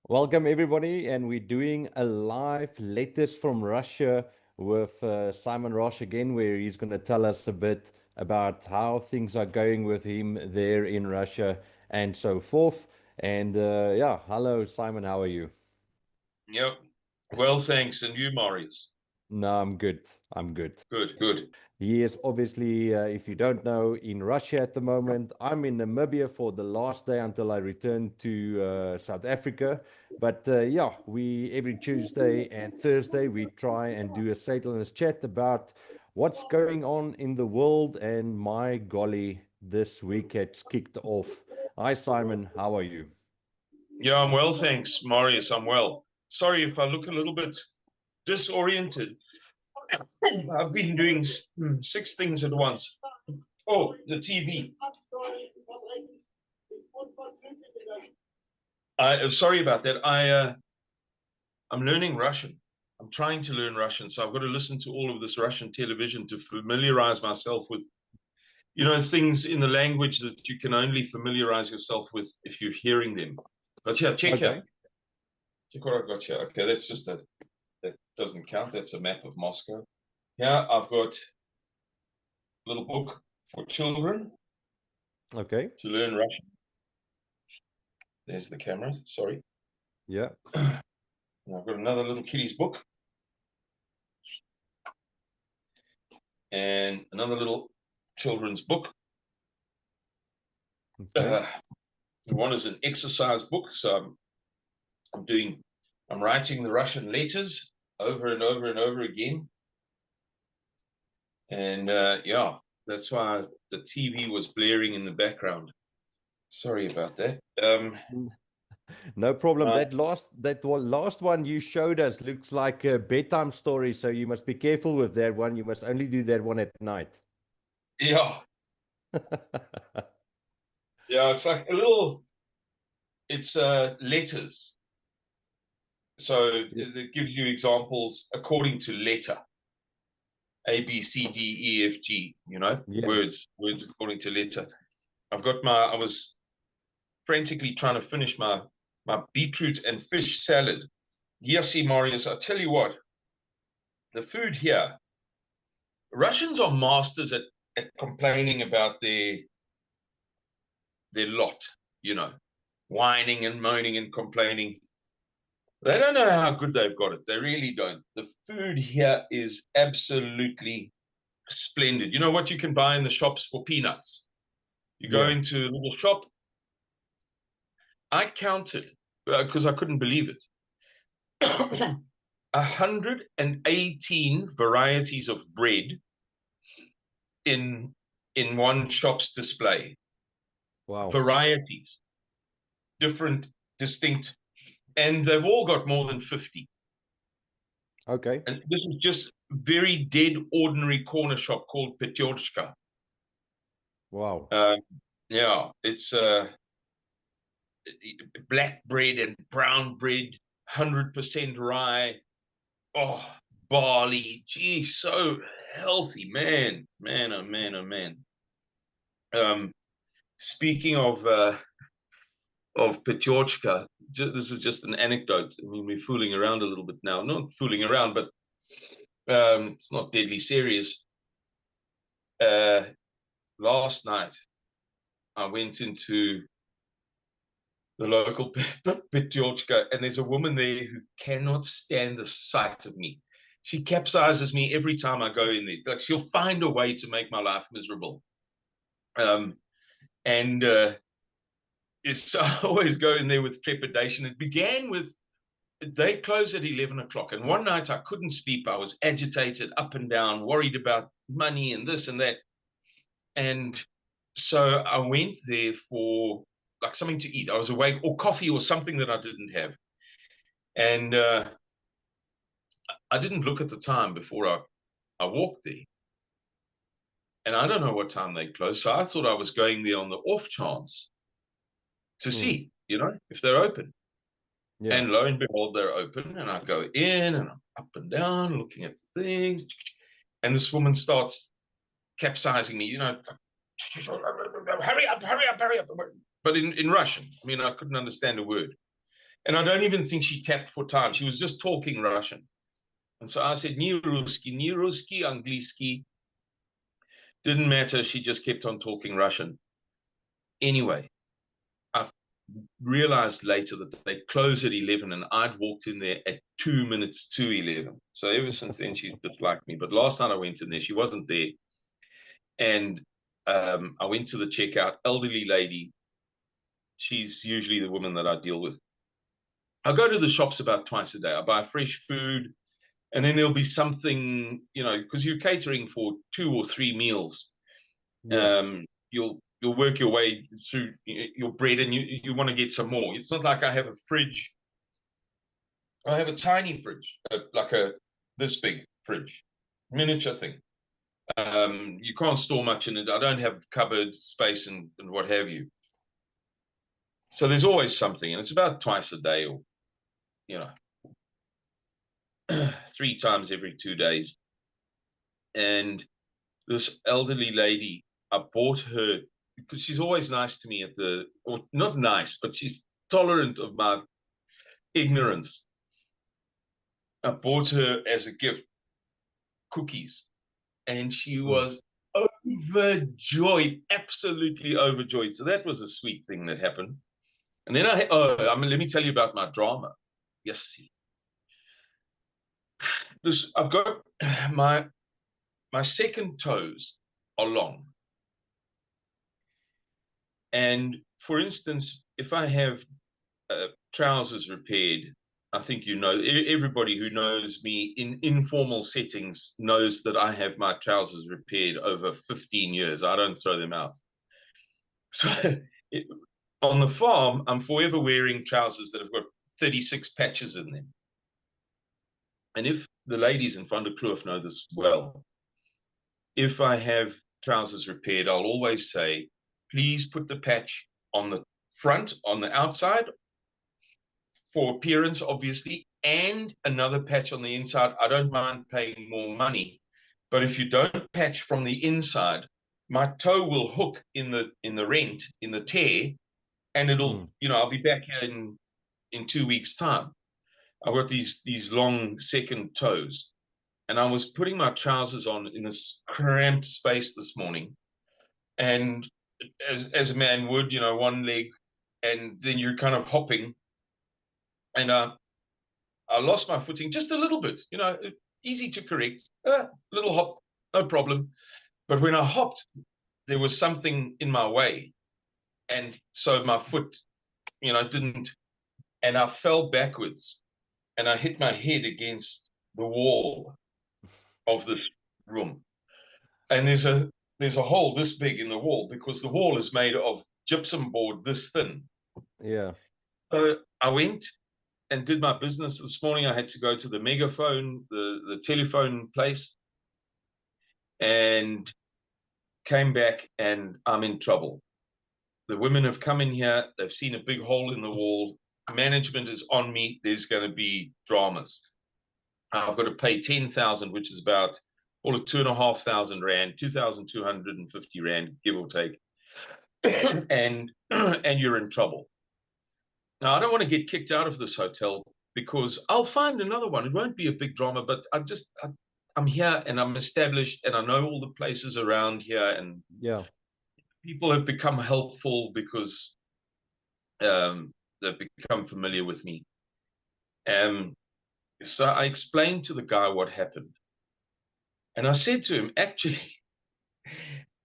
Welcome, everybody, and we're doing a live letters from Russia with Simon Roche again, where he's going to tell us a bit about how things are going with him there in Russia and so forth. And yeah, hello, Simon, how are you? Yep. Well, thanks. And you, Marius? No, I'm good. I'm good. Good, good. He is obviously, if you don't know, in Russia at the moment. I'm in Namibia for the last day until I return to South Africa. But yeah, we every Tuesday and Thursday we try and do a Satellites chat about what's going on in the world. And my golly, this week it's kicked off. Hi, Simon. How are you? Yeah, I'm well, thanks, Marius. I'm well. Sorry if I look a little bit disoriented. I've been doing six things at once. Oh, the TV. Sorry about that. I'm learning Russian. I'm trying to learn Russian, so I've got to listen to all of this Russian television to familiarize myself with, things in the language that you can only familiarize yourself with if you're hearing them. But yeah, check here. Okay. Check what I've got here. Okay, that doesn't count. That's a map of Moscow. Here I've got a little book for children Okay. to learn Russian. There's the camera. Sorry. Yeah. And I've got another little kiddies book and another little children's book. Okay. One is an exercise book, so I'm writing the Russian letters over and over and over again. And yeah, that's why the TV was blaring in the background. Sorry about that. No problem. Uh, That last one you showed us looks like a bedtime story, so you must be careful with that one. You must only do that one at night. yeah, yeah, it's like a little. It's letters, so Yeah. it gives you examples according to letter: A, B, C, D, E, F, G. Yeah. Words according to letter. I was frantically trying to finish my beetroot and fish salad. Yes, Marius, I tell you what, the food here, Russians are masters at complaining about their lot, you know, whining and moaning and complaining. They don't know how good they've got it. They really don't. The food here is absolutely splendid. You know what you can buy in the shops for peanuts? You go Yeah. into a little shop. I counted because I couldn't believe it. 118 varieties of bread in in one shop's display. Wow. Varieties, different, distinct, and they've all got more than 50. Okay. And this is just very dead ordinary corner shop called Petyorchka. Wow. Uh, yeah, it's black bread and brown bread, 100% rye. Oh, barley. Gee, so healthy, man. Man, oh man, oh man. Um, Speaking of Petyorchka, this is just an anecdote. I mean, we're fooling around a little bit now. Not fooling around, but it's not deadly serious. Uh, Last night, I went into the local Petyorchka, and there's a woman there who cannot stand the sight of me. She capsizes me every time I go in there. Like she'll find a way to make my life miserable. Um, and it's I always go in there with trepidation. It began with they close at 11 o'clock. And one night I couldn't sleep. I was agitated up and down, worried about money and this and that. And so I went there for like something to eat. I was awake, or coffee or something that I didn't have. And I didn't look at the time before I walked there. And I don't know what time they closed. So I thought I was going there on the off chance to Hmm. see, if they're open. Yeah. And lo and behold, they're open. And I go in and I'm up and down looking at the things. And this woman starts capsizing me, hurry up, hurry up, hurry up. But in Russian, I mean, I couldn't understand a word. And I don't even think she tapped for time. She was just talking Russian. And so I said, ni Ruski, Angliski. Didn't matter. She just kept on talking Russian. Anyway, I realized later that they closed at 11 and I'd walked in there at 2 minutes to 11. So ever since then, she's disliked me. But last time I went in there, she wasn't there. And I went to the checkout, elderly lady. She's usually the woman that I deal with. I go to the shops about twice a day. I buy fresh food, and then there'll be something, because you're catering for 2 or 3 meals. Yeah. You'll work your way through your bread, and you want to get some more. It's not like I have a fridge. I have a tiny fridge, like this big fridge, miniature thing. You can't store much in it. I don't have cupboard space and what have you. So there's always something, and it's about twice a day, or 3 times every 2 days. And this elderly lady, I bought her because she's always nice to me or not nice, but she's tolerant of my ignorance. I bought her as a gift cookies, and she was overjoyed, absolutely overjoyed. So that was a sweet thing that happened. And then let me tell you about my drama. Yes, I've got my second toes are long. And for instance, if I have trousers repaired, I think everybody who knows me in informal settings knows that I have my trousers repaired over 15 years. I don't throw them out. So on the farm, I'm forever wearing trousers that have got 36 patches in them. And if the ladies in front of Kloof know this well, if I have trousers repaired, I'll always say, please put the patch on the front, on the outside, for appearance, obviously, and another patch on the inside. I don't mind paying more money, but if you don't patch from the inside, my toe will hook in the rent, in the tear, and I'll be back here in 2 weeks' time. I've got these long second toes, and I was putting my trousers on in this cramped space this morning, and as a man would, one leg, and then you're kind of hopping, and I lost my footing just a little bit, easy to correct, little hop, no problem. But when I hopped, there was something in my way, and so my foot, didn't, and I fell backwards, and I hit my head against the wall of this room, and there's a hole this big in the wall because the wall is made of gypsum board this thin. Yeah. So I went and did my business this morning. I had to go to the megaphone, the telephone place, and came back, and I'm in trouble. The women have come in here. They've seen a big hole in the wall. Management is on me. There's going to be dramas. I've got to pay 10,000, which is about all of 2,500 rand, 2,250 rand, give or take, and you're in trouble. Now, I don't want to get kicked out of this hotel because I'll find another one. It won't be a big drama, but I'm here and I'm established and I know all the places around here, and people have become helpful because they've become familiar with me. So I explained to the guy what happened. And I said to him, actually,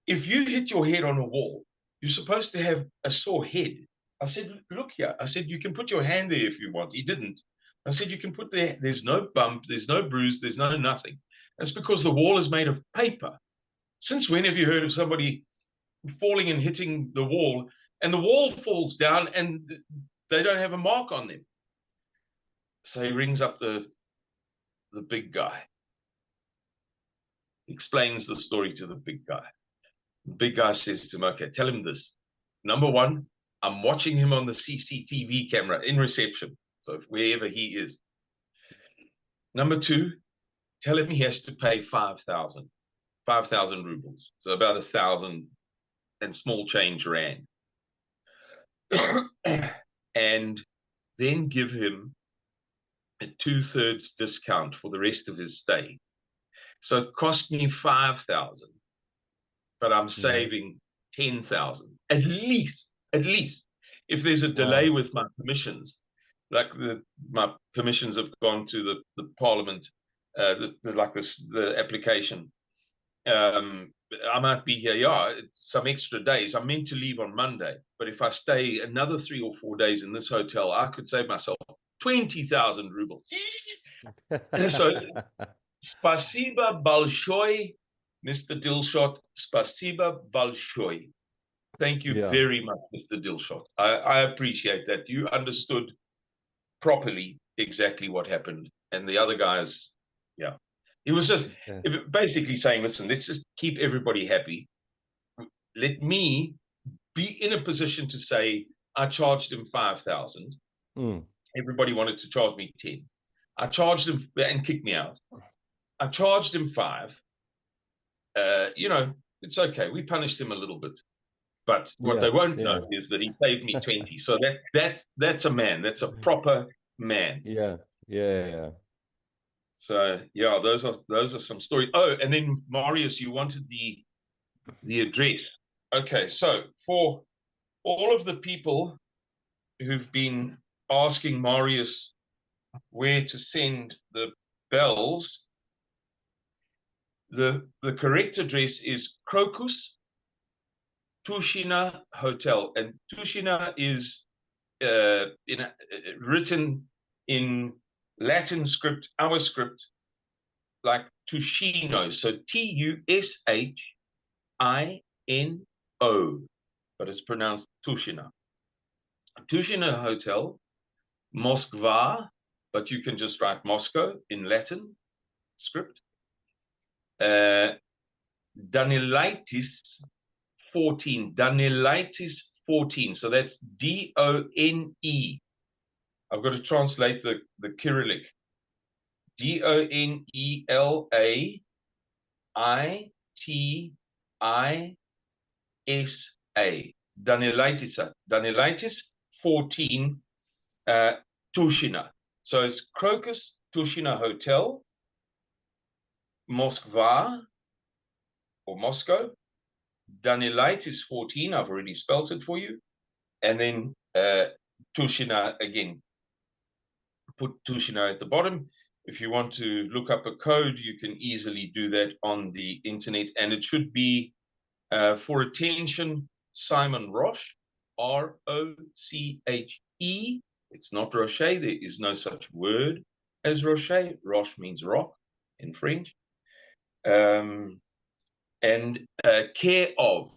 if you hit your head on a wall, you're supposed to have a sore head. I said, look here. I said, you can put your hand there if you want. He didn't. I said, you can put there. There's no bump. There's no bruise. There's no nothing. That's because the wall is made of paper. Since when have you heard of somebody falling and hitting the wall, and the wall falls down and they don't have a mark on them? So he rings up the big guy, explains the story to the big guy. The big guy says to him, okay, tell him this. Number one, I'm watching him on the CCTV camera in reception, so wherever he is. Number two, tell him he has to pay 5,000 rubles, so about 1,000 and small change rand. And then give him a 2/3 discount for the rest of his stay. So it cost me 5,000, but I'm saving 10,000 at least. At least, if there's a delay with my permissions, like my permissions have gone to the Parliament, the application. I might be here, some extra days. I'm meant to leave on Monday, but if I stay another 3 or 4 days in this hotel, I could save myself 20,000 rubles. So, spasiba balshoi, Mr. Dilshot. Spasiba balshoi. Thank you very much, Mr. Dilshot. I appreciate that. You understood properly exactly what happened. And the other guys, he was just basically saying, listen, let's just keep everybody happy. Let me be in a position to say, I charged him 5,000. Everybody wanted to charge me 10. I charged him and kicked me out. I charged him 5. It's okay. We punished him a little bit. But what they won't know is that he saved me 20. So that's a man. That's a proper man. Yeah. So those are some stories. Oh, and then Marius, you wanted the address. Okay, so for all of the people who've been asking Marius where to send the bells, the correct address is Crocus Tushina Hotel, and Tushina is written in Latin script, our script, like Tushino, so Tushino, but it's pronounced Tushina. Tushina Hotel, Moskva, but you can just write Moscow in Latin script. Danilaitis 14, Danilaitis 14. So that's D-O-N-E. I've got to translate the Cyrillic. D-O-N-E-L-A-I-T-I-S-A. Danilaitis 14, Tushina. So it's Crocus Tushina Hotel, Moskva, or Moscow. Danilaitis 14, I've already spelt it for you. And then Tushina again. Put Tushina at the bottom. If you want to look up a code, you can easily do that on the internet. And it should be, for attention, Simon Roche, R-O-C-H-E. It's not Roche. There is no such word as Roche. Roche means rock in French. And care of,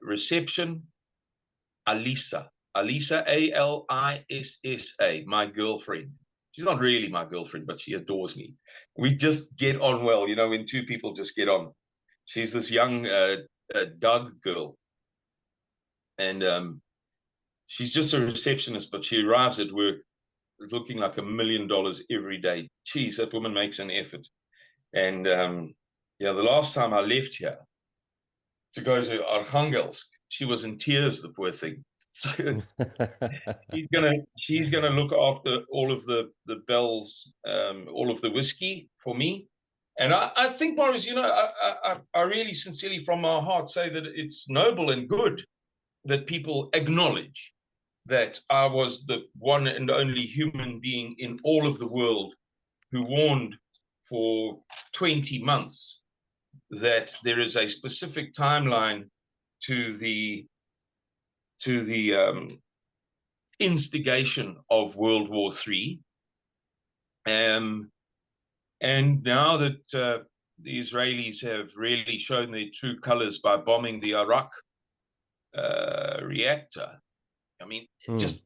reception, Alisa, A-L-I-S-S-A, my girlfriend. She's not really my girlfriend, but she adores me. We just get on well, when two people just get on. She's this young Doug girl. And she's just a receptionist, but she arrives at work looking like $1 million every day. Geez, that woman makes an effort. And the last time I left here to go to Arkhangelsk, she was in tears, the poor thing. So she's gonna look after all of the bells, all of the whiskey for me. And I think, Boris, I really sincerely from my heart say that it's noble and good that people acknowledge that I was the one and only human being in all of the world who warned for 20 months that there is a specific timeline to the instigation of World War III. And now that the Israelis have really shown their true colors by bombing the Iraq reactor, I mean, just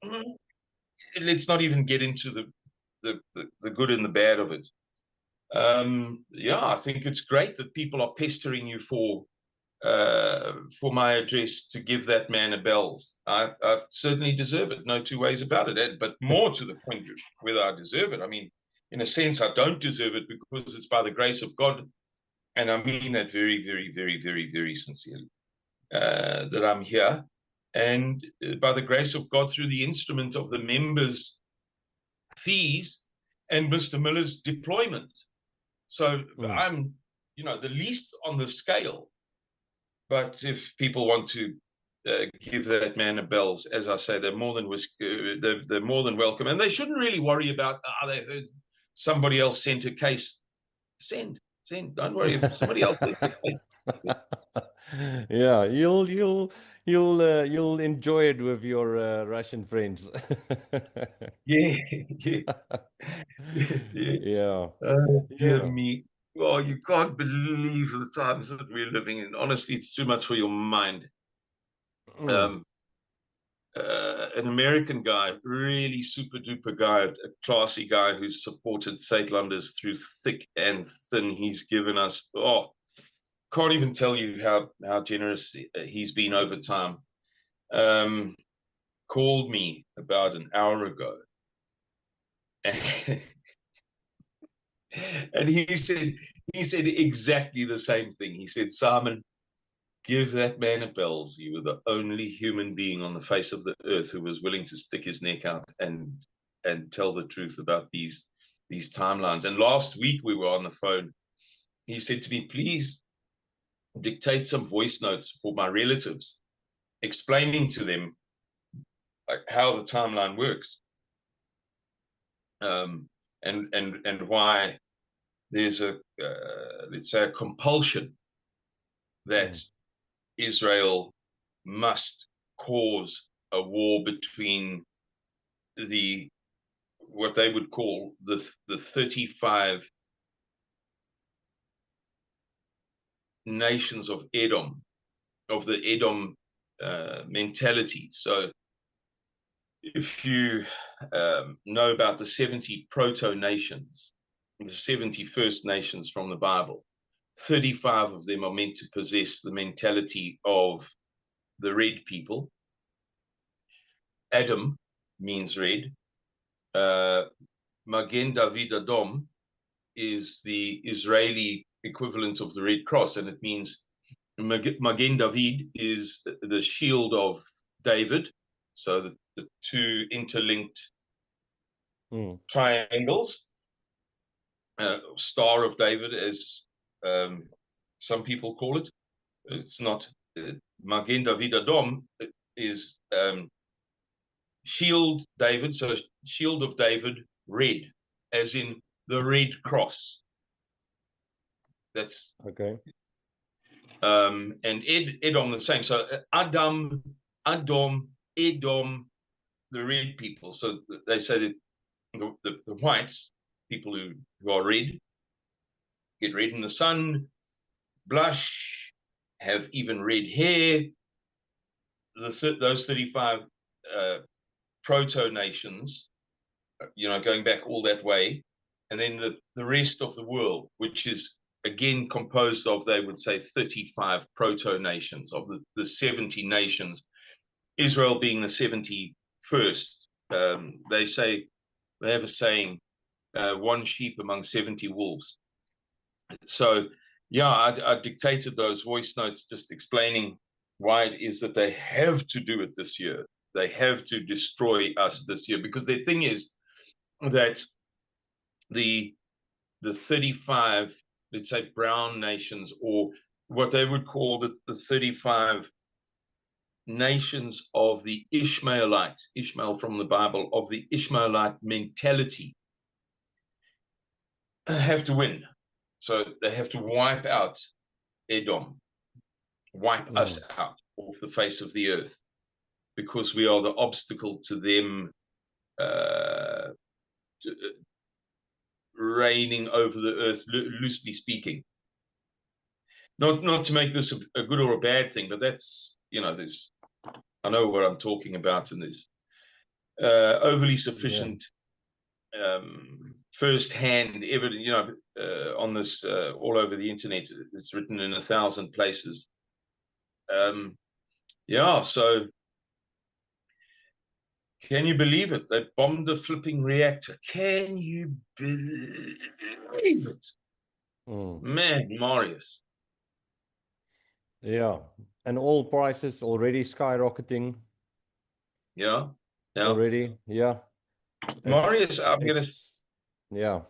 let's not even get into the good and the bad of it. I think it's great that people are pestering you for my address to give that man a bells. I certainly deserve it, no two ways about it. But more to the point, whether I deserve it, I mean, in a sense, I don't deserve it because it's by the grace of God, and I mean that very, very, very, very, very sincerely, that I'm here. And by the grace of God, through the instrument of the members' fees and Mr. Miller's deployment. So I'm, the least on the scale. But if people want to give that man a bells, as I say, they're more than they're more than welcome, and they shouldn't really worry about they heard somebody else sent a case. Send. Don't worry if somebody else sent a case. Yeah, you'll enjoy it with your Russian friends. Yeah, yeah. Yeah, Oh, dear yeah. me. Oh, you can't believe the times that we're living in. Honestly, it's too much for your mind. Mm, An American guy, really super duper guy, a classy guy who's supported Suidlanders through thick and thin. He's given us, can't even tell you how generous he's been over time. Called me about an hour ago. And he said exactly the same thing. He said, Simon, give that man a bells. You were the only human being on the face of the earth who was willing to stick his neck out and tell the truth about these timelines. And last week we were on the phone. He said to me, please dictate some voice notes for my relatives, explaining to them like how the timeline works, and why there's a let's say a compulsion that Israel must cause a war between what they would call the 35 nations of Edom, of the Edom mentality. So if you know about the 70 proto-nations, the 70 first nations from the Bible, 35 of them are meant to possess the mentality of the red people. Adam means red. Magen David Adom is the Israeli equivalent of the Red Cross, and it means Magen David is the shield of David. So the two interlinked triangles, Star of David, as some people call it. It's not. Magen David Adom is shield David, so shield of David, red, as in the Red Cross. That's okay. And Edom the same. So Adom, Edom, the red people. So they say that the whites, people who are red, get red in the sun, blush, have even red hair. Those 35 proto-nations, going back all that way, and then the rest of the world, which is again composed of, they would say, 35 proto-nations of the 70 nations, Israel being the 71st. They have a saying, one sheep among 70 wolves. So, yeah, I dictated those voice notes just explaining why it is that they have to do it this year. They have to destroy us this year, because the thing is that the 35, let's say, brown nations, or what they would call the 35 nations of the Ishmael from the Bible, of the Ishmaelite mentality, have to win. So they have to wipe out Edom, wipe us out off the face of the earth, because we are the obstacle to them reigning over the earth, loosely speaking. Not to make this a good or a bad thing, but that's, there's, I know what I'm talking about, and there's overly sufficient first-hand evidence, on this all over the internet. It's written in 1,000 places. So can you believe it? They bombed the flipping reactor. Can you believe it? Man, Marius. Yeah. And oil prices already skyrocketing. Yeah. Already. Yeah. Marius, Yeah.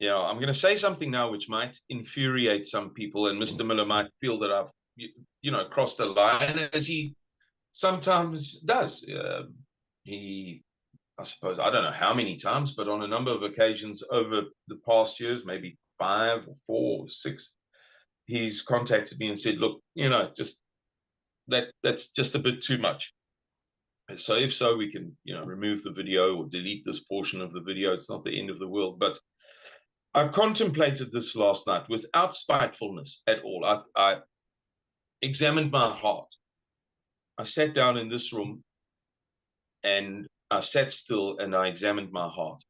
I'm gonna say something now which might infuriate some people, and Mr. Miller might feel that I've crossed the line, as he sometimes does. I suppose, I don't know how many times, but on a number of occasions over the past years, maybe 5 or 4 or 6, he's contacted me and said, look, just that's just a bit too much. So if so, we can, remove the video or delete this portion of the video. It's not the end of the world. But I contemplated this last night without spitefulness at all. I examined my heart. I sat down in this room and I sat still and I examined my heart.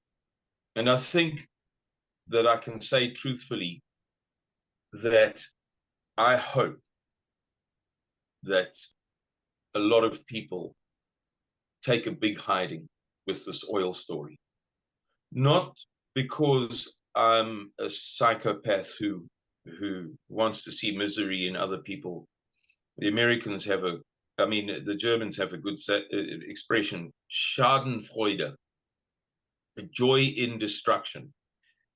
And I think that I can say truthfully that I hope that a lot of people take a big hiding with this oil story. Not because I'm a psychopath who wants to see misery in other people. The Americans have the Germans have a good expression, Schadenfreude, a joy in destruction.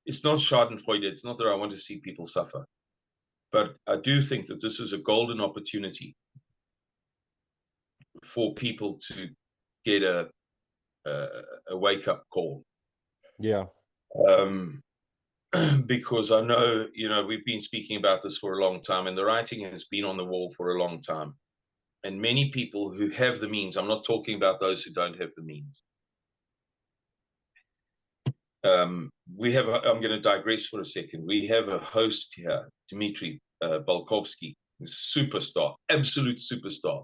It's not Schadenfreude. It's not that I want to see people suffer. But I do think that this is a golden opportunity for people to get a wake-up call. Yeah. Because I know, we've been speaking about this for a long time, and the writing has been on the wall for a long time. And many people who have the means, I'm not talking about those who don't have the means. I'm going to digress for a second. We have a host here, Dmitry Balkovsky, who's a superstar, absolute superstar.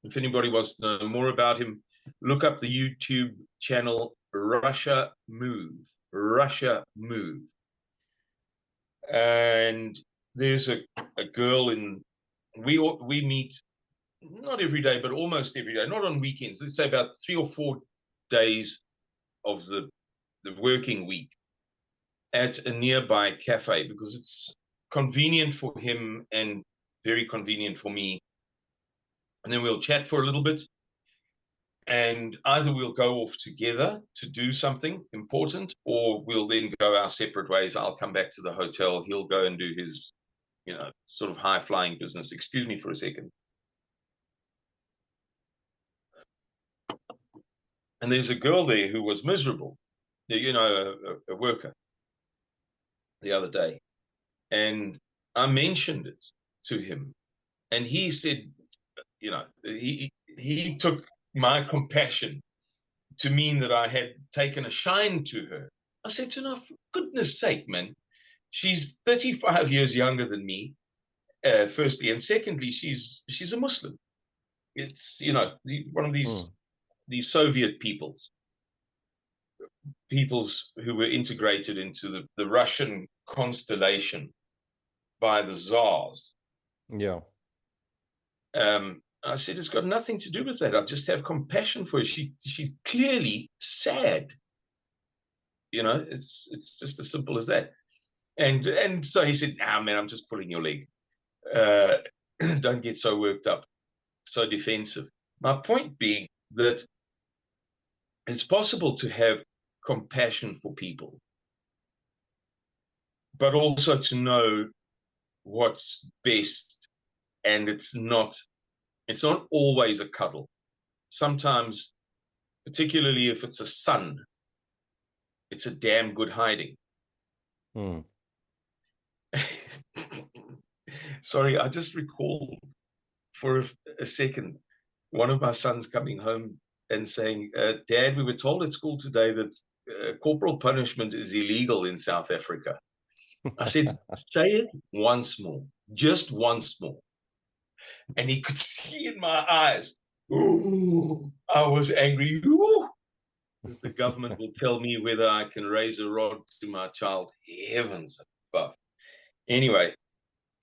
If anybody wants to know more about him, look up the YouTube channel Russia Move. Russia Move. And there's a girl we meet not every day, but almost every day, not on weekends. Let's say about 3 or 4 days of the working week at a nearby cafe, because it's convenient for him and very convenient for me. And then we'll chat for a little bit, and either we'll go off together to do something important, or we'll then go our separate ways. I'll come back to the hotel. He'll go and do his, sort of high-flying business. Excuse me for a second. And there's a girl there who was miserable, a worker, the other day. And I mentioned it to him. And he said, he took my compassion to mean that I had taken a shine to her. I said to her, for goodness sake, man, she's 35 years younger than me, firstly. And secondly, she's a Muslim. It's, one of these Soviet peoples who were integrated into the Russian constellation by the Tsars. Yeah. I said, it's got nothing to do with that. I just have compassion for her. She's clearly sad. It's just as simple as that. And so he said, nah, man, I'm just pulling your leg. Don't get so worked up, so defensive. My point being that it's possible to have compassion for people, but also to know what's best. And it's not always a cuddle. Sometimes, particularly if it's a son, it's a damn good hiding. Sorry, I just recalled for a second one of my sons coming home and saying, Dad, we were told at school today that corporal punishment is illegal in South Africa. I said, say it once more, just once more. And he could see in my eyes, ooh, I was angry. Ooh, that the government will tell me whether I can raise a rod to my child. Heavens above. Anyway,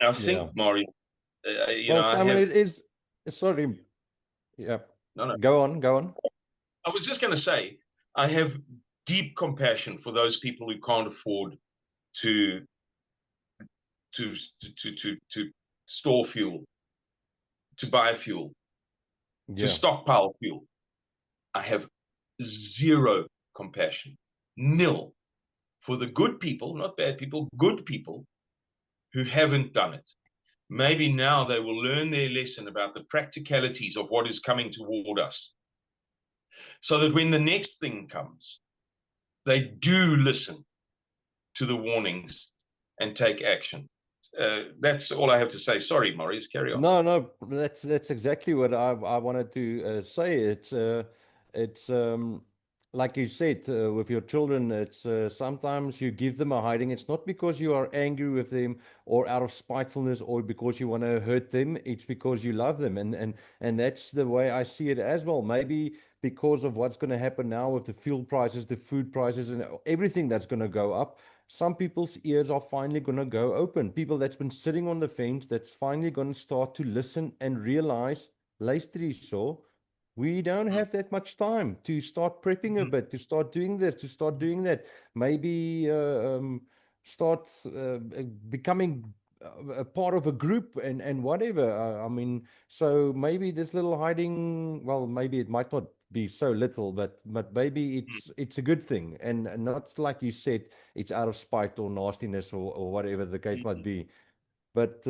I think, Mario, Simon, it is. Sorry. Yeah. No. Go on. I was just going to say, I have deep compassion for those people who can't afford to store fuel. to buy fuel, to Yeah. stockpile fuel. I have zero compassion, nil, for the good people, not bad people, good people who haven't done it. Maybe now they will learn their lesson about the practicalities of what is coming toward us, so that when the next thing comes, they do listen to the warnings and take action. That's all I have to say. Sorry, Maurice, carry on. No, no, that's exactly what I wanted to say. It's like you said with your children. It's sometimes you give them a hiding. It's not because you are angry with them or out of spitefulness or because you want to hurt them. It's because you love them, and that's the way I see it as well. Maybe because of what's going to happen now with the fuel prices, the food prices, and everything that's going to go up. Some people's ears are finally going to go open. People that's been sitting on the fence, that's finally going to start to listen and realize, luister so, we don't have that much time to start prepping a bit, to start doing this, to start doing that. Maybe start becoming a part of a group and whatever. I mean, so maybe this little hiding, well, maybe it might not be so little, but maybe it's a good thing, and not like you said, it's out of spite or nastiness or whatever the case might be. But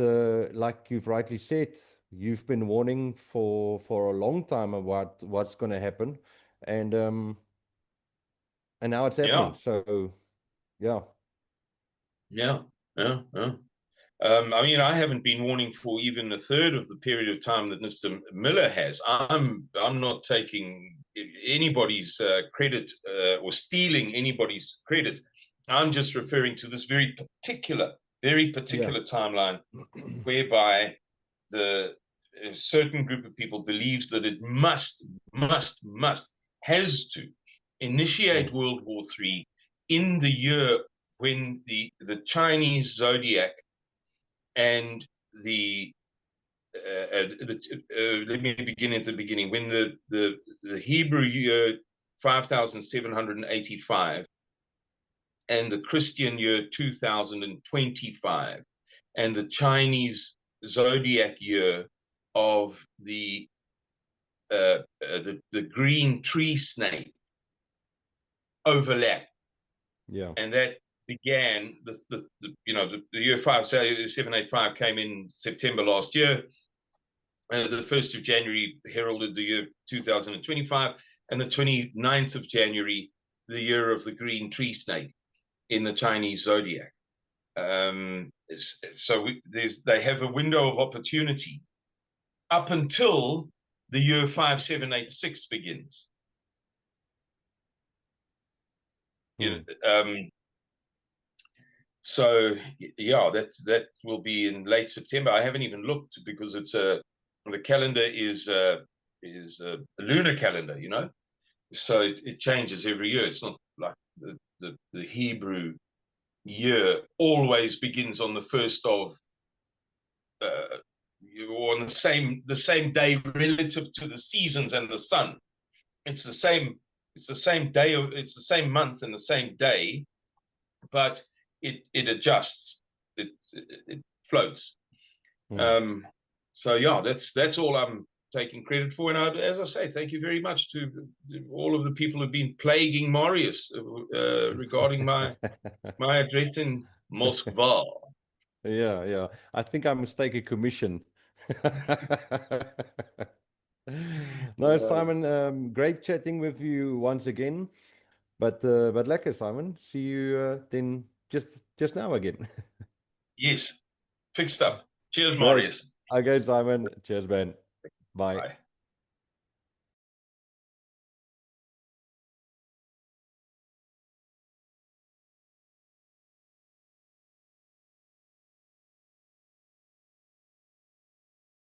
like you've rightly said, you've been warning for a long time about what's going to happen, and now it's happening. Yeah, So yeah, yeah, yeah, yeah. I mean, I haven't been warning for even a third of the period of time that Mr. Miller has. I'm not taking anybody's credit or stealing anybody's credit. I'm just referring to this very yeah, particular timeline whereby the a certain group of people believes that it has to initiate mm, World War III in the year when the Chinese zodiac and let me begin at the beginning. When the Hebrew year 5785 and the Christian year 2025 and the Chinese zodiac year of the green tree snake overlap, yeah, and that began the year 5785 came in September last year. The 1st of January heralded the year 2025, and the 29th of January, the year of the green tree snake in the Chinese zodiac. So they have a window of opportunity up until the year 5786 begins. mm, So yeah, that will be in late September. I haven't even looked because the calendar is a lunar calendar, so it changes every year. It's not like the Hebrew year always begins on the first of or on the same day relative to the seasons and the sun. It's the same. It's the same day. It's the same month and the same day, but it adjusts. It floats. mm. Um, so yeah, that's all I'm taking credit for. And as I say, thank you very much to all of the people who've been plaguing Marius regarding my address in Moscow. Yeah, yeah. I think I must take a commission. No, Uh, Simon, great chatting with you once again. But lekker, Simon. See you then just now again. yes, fixed up. Cheers, Great. Marius. Okay, Simon. Cheers, man. Bye. Bye.